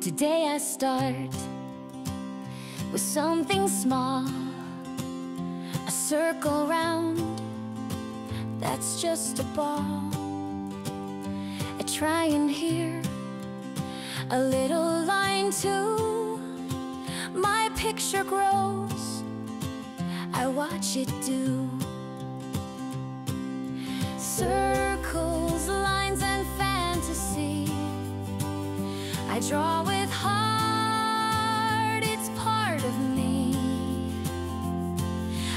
Today I start with something small, a circle round, that's just a ball. I try and hear a little line too. My picture grows, I watch it do. Circles, lines and fantasy, I draw with heart, it's part of me.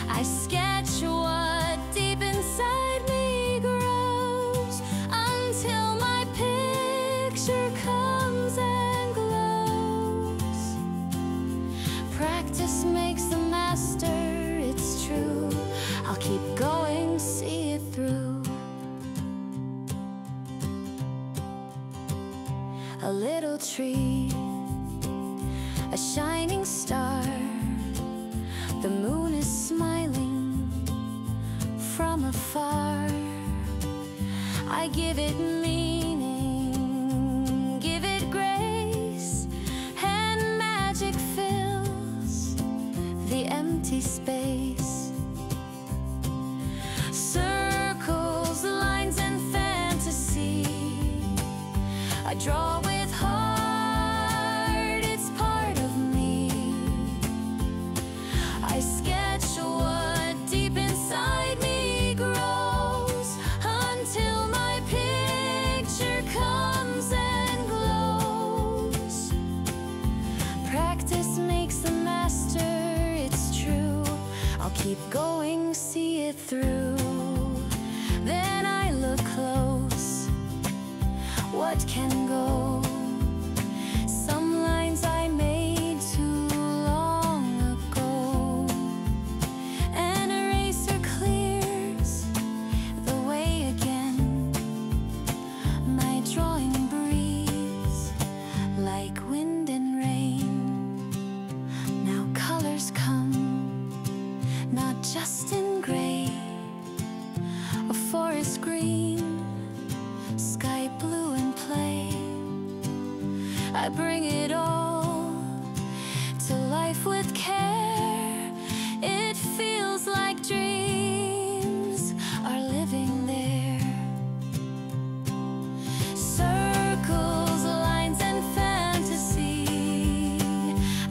I sketch what deep inside me grows, until my picture comes and glows. Practice makes the master, it's true. I'll keep going, see it through. A little tree, a shining star, the moon is smiling from afar. I give it meaning, give it grace, and magic fills the empty space. Circles, lines and fantasy, I draw with heart, it's part of me. I sketch what deep inside me grows, until my picture comes and glows. Practice makes the master, it's true. I'll keep going, see it through. Then I look close, what can go? Some lines I made too long ago. An eraser clears the way again. My drawing breathes like wind and rain. Now colors come, not just in gray, or forest green, sky blue and play. I bring it all to life with care. It feels like dreams are living there. Circles, lines and fantasy,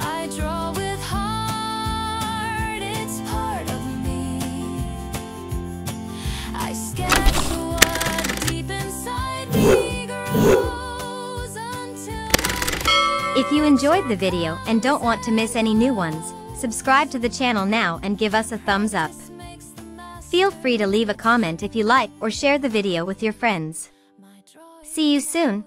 I draw with heart, it's part of me. I sketch what deep inside me grows, until If you enjoyed the video and don't want to miss any new ones, subscribe to the channel now and give us a thumbs up. Feel free to leave a comment if you like or share the video with your friends. See you soon.